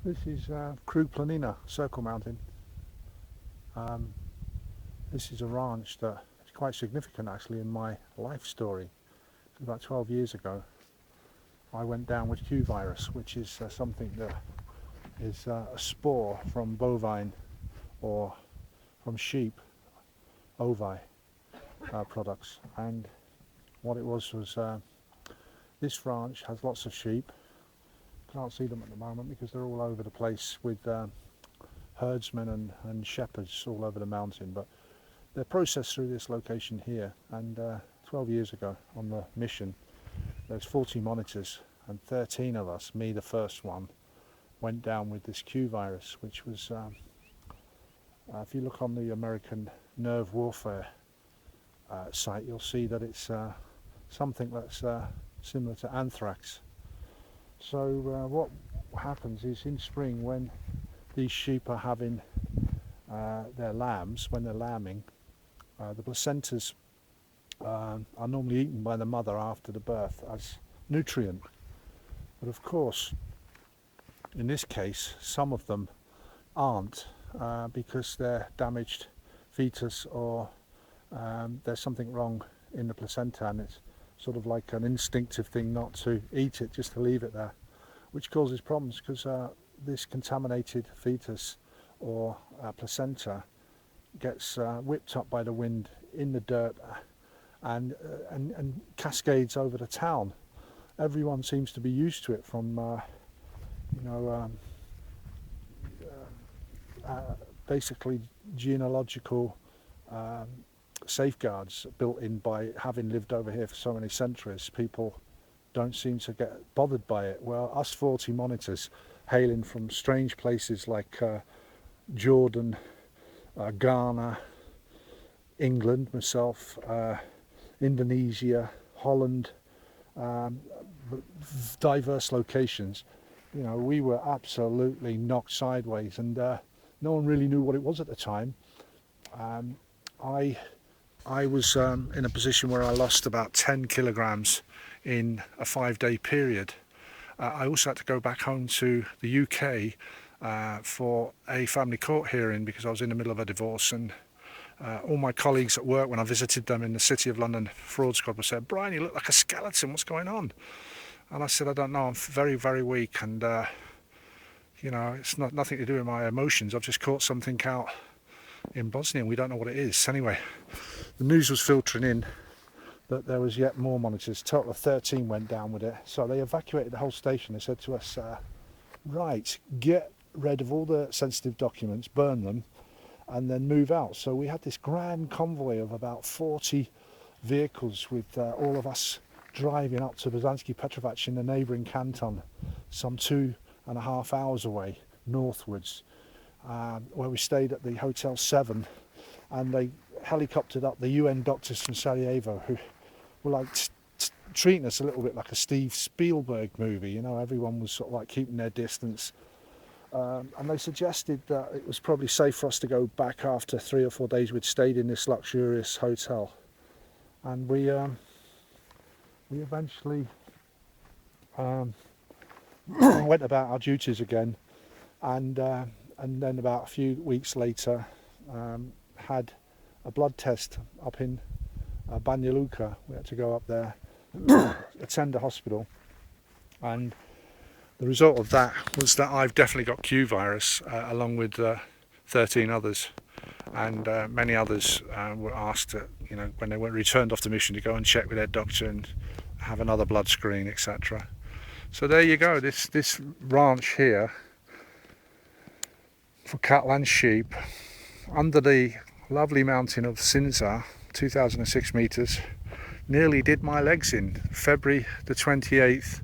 This is Cru Planina Circle Mountain. This is a ranch that is quite significant actually in my life story. About 12 years ago I went down with Q virus, which is something that is a spore from bovine or from sheep ovi products. And what it was this ranch has lots of sheep. Can't see them at the moment because they're all over the place with herdsmen and shepherds all over the mountain, but they're processed through this location here. And 12 years ago on the mission there's 40 monitors and 13 of us, me the first one, went down with this Q virus, which was if you look on the American nerve warfare site, you'll see that it's something that's similar to anthrax. So what happens is in spring, when these sheep are having their lambs, when they're lambing, the placentas are normally eaten by the mother after the birth as nutrient. But of course, in this case, some of them aren't because they're damaged fetus, or there's something wrong in the placenta, and it's sort of like an instinctive thing not to eat it, just to leave it there, which causes problems because this contaminated fetus or placenta gets whipped up by the wind in the dirt and cascades over the town. Everyone seems to be used to it, from basically genealogical safeguards built in by having lived over here for so many centuries. People don't seem to get bothered by it. Well, us 40 monitors hailing from strange places like Jordan, Ghana, England, myself, Indonesia, Holland, diverse locations, we were absolutely knocked sideways, and no one really knew what it was at the time. I was in a position where I lost about 10 kilograms in a 5-day period. I also had to go back home to the UK for a family court hearing because I was in the middle of a divorce, and all my colleagues at work, when I visited them in the City of London fraud squad, said, "Brian, you look like a skeleton, what's going on?" And I said, "I don't know, I'm very, very weak, and it's nothing to do with my emotions. I've just caught something out in Bosnia and we don't know what it is." Anyway, the news was filtering in that there was yet more monitors. A total of 13 went down with it. So they evacuated the whole station. They said to us, right, get rid of all the sensitive documents, burn them, and then move out. So we had this grand convoy of about 40 vehicles with all of us driving up to Bosanski Petrovac in the neighbouring canton, some 2.5 hours away northwards, where we stayed at the Hotel 7, and they helicoptered up the UN doctors from Sarajevo, who were like treating us a little bit like a Steve Spielberg movie. Everyone was sort of like keeping their distance, and they suggested that it was probably safe for us to go back after 3 or 4 days we'd stayed in this luxurious hotel. And we eventually went about our duties again, and then about a few weeks later had a blood test up in Banja Luka. We had to go up there, attend the hospital, and the result of that was that I've definitely got Q virus, along with 13 others, and many others were asked to, when they were returned off the mission, to go and check with their doctor and have another blood screen, etc. So there you go, this ranch here for cattle and sheep under the lovely mountain of Sinza, 2006 meters, nearly did my legs in. February the 28th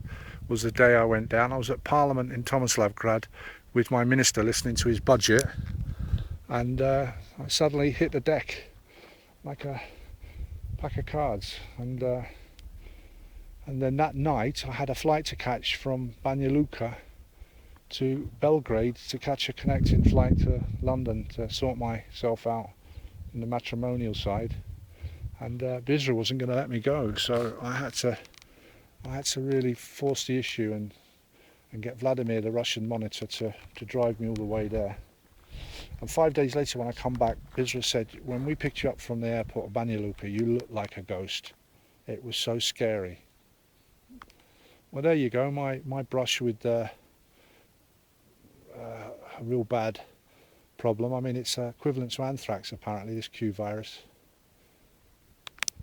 was the day I went down. I was at Parliament in Tomislavgrad with my minister listening to his budget, and I suddenly hit the deck like a pack of cards, and then that night I had a flight to catch from Banja Luka to Belgrade to catch a connecting flight to London to sort myself out in the matrimonial side, and Bisra wasn't going to let me go, so I had to really force the issue and get Vladimir, the Russian monitor, to drive me all the way there. And 5 days later when I come back, Bizra said, when we picked you up from the airport of Banja Luka, you looked like a ghost. It was so scary. Well, there you go, my brush with a real bad problem. I mean, it's equivalent to anthrax apparently, this Q virus.